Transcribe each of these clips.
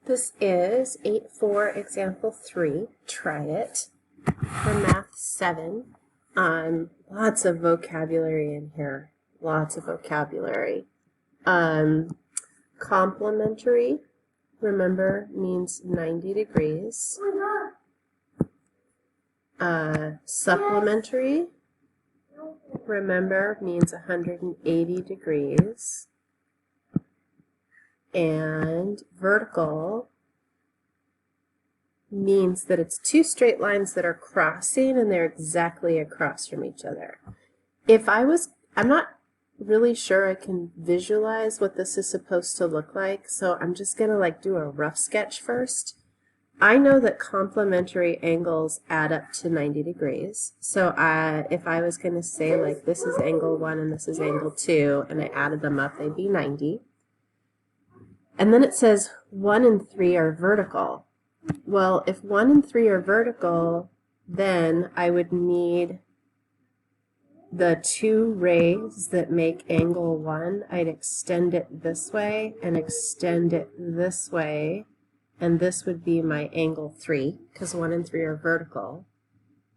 This is 8-4 example 3. Try it. For math 7. Lots of vocabulary in here. Lots of vocabulary. Complementary, remember, means 90 degrees. Supplementary, remember, means 180 degrees. And vertical means that it's two straight lines that are crossing and they're exactly across from each other. I'm not really sure I can visualize what this is supposed to look like, so I'm just going to do a rough sketch first. I know that complementary angles add up to 90 degrees. So if I was going to say this is angle 1 and this is angle 2 and I added them up, they'd be 90. And then it says 1 and 3 are vertical. Well, if 1 and 3 are vertical, then I would need the two rays that make angle 1. I'd extend it this way and extend it this way, and this would be my angle 3, because 1 and 3 are vertical.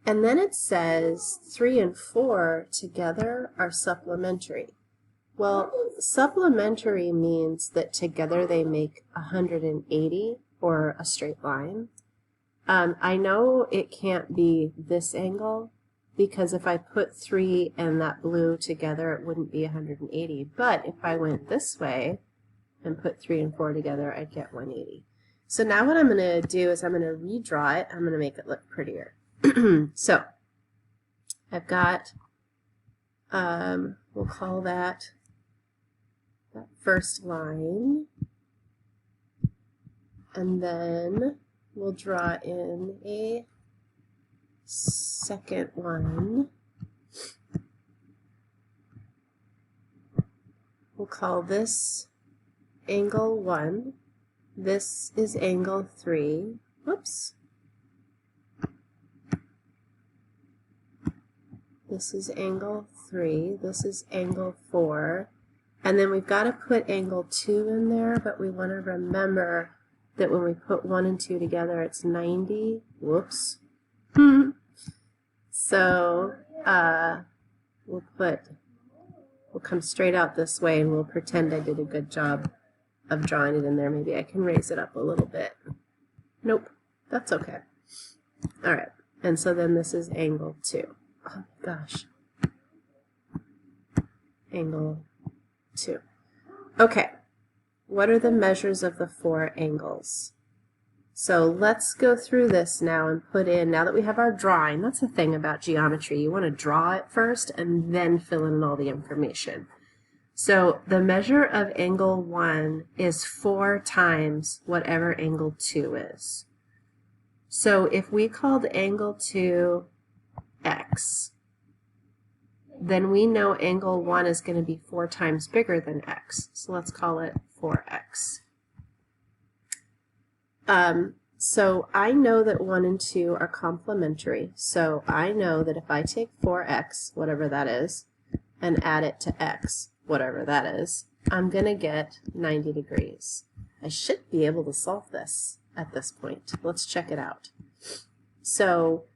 And then it says 3 and 4 together are supplementary. Well, supplementary means that together they make 180, or a straight line. I know it can't be this angle, because if I put 3 and that blue together, it wouldn't be 180. But if I went this way and put 3 and 4 together, I'd get 180. So now what I'm going to do is I'm going to redraw it. I'm going to make it look prettier. So I've got, we'll call that first line, and then we'll draw in a second one. We'll call this angle 1. This is angle 3. Whoops. This is angle 3. This is angle 4. And then we've got to put angle 2 in there, but we want to remember that when we put 1 and 2 together, it's 90. Whoops. So we'll come straight out this way, and we'll pretend I did a good job of drawing it in there. Maybe I can raise it up a little bit. Nope, that's okay. All right, and so then this is angle 2. Oh my gosh. Angle 2. Okay, what are the measures of the 4 angles? So let's go through this now and put in, now that we have our drawing, that's the thing about geometry, you want to draw it first and then fill in all the information. So the measure of angle 1 is 4 times whatever angle 2 is. So if we called angle 2 x, then we know angle 1 is going to be 4 times bigger than x. So let's call it 4x. So I know that 1 and 2 are complementary. So I know that if I take 4x, whatever that is, and add it to x, whatever that is, I'm going to get 90 degrees. I should be able to solve this at this point. Let's check it out. So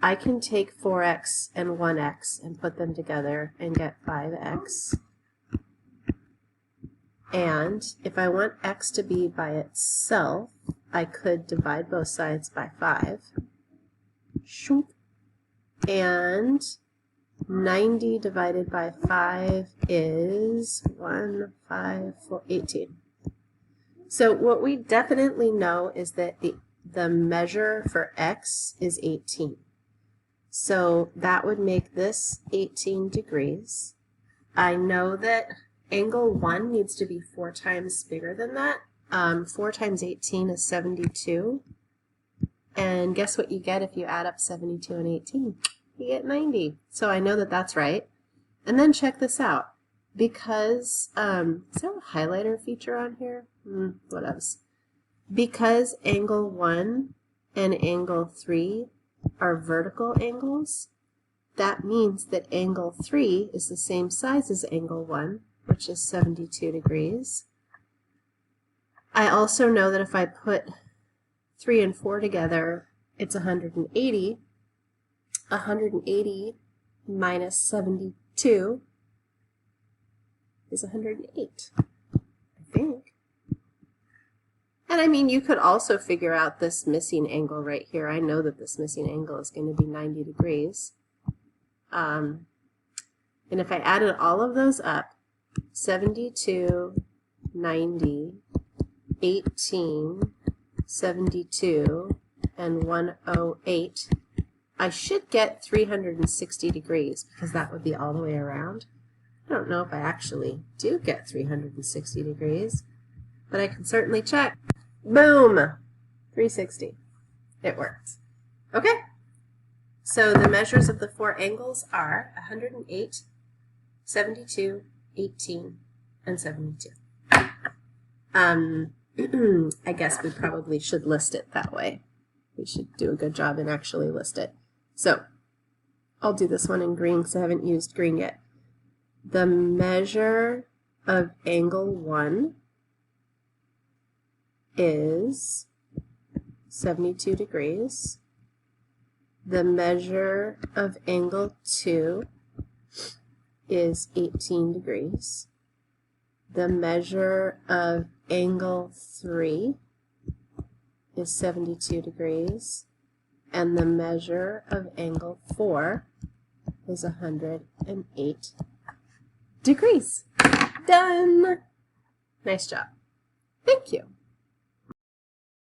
I can take 4x and 1x and put them together and get 5x. And if I want x to be by itself, I could divide both sides by 5. And 90 divided by 5 is 18. So what we definitely know is that the measure for x is 18. So that would make this 18 degrees. I know that angle 1 needs to be 4 times bigger than that. 4 times 18 is 72. And guess what you get if you add up 72 and 18? You get 90. So I know that that's right. And then check this out. Because, is there a highlighter feature on here? What else? Because angle 1 and angle 3 are vertical angles, that means that angle 3 is the same size as angle 1, which is 72 degrees. I also know that if I put 3 and 4 together, it's 180. 180 minus 72 is 108, I think. And I mean, you could also figure out this missing angle right here. I know that this missing angle is going to be 90 degrees. And if I added all of those up, 72, 90, 18, 72, and 108, I should get 360 degrees because that would be all the way around. I don't know if I actually do get 360 degrees, but I can certainly check. Boom! 360. It worked. Okay. So the measures of the 4 angles are 108, 72, 18, and 72. I guess we probably should list it that way. We should do a good job and actually list it. So I'll do this one in green because I haven't used green yet. The measure of angle 1 is 72 degrees. The measure of angle 2 is 18 degrees. The measure of angle 3 is 72 degrees. And the measure of angle 4 is 108 degrees. Done! Nice job. Thank you.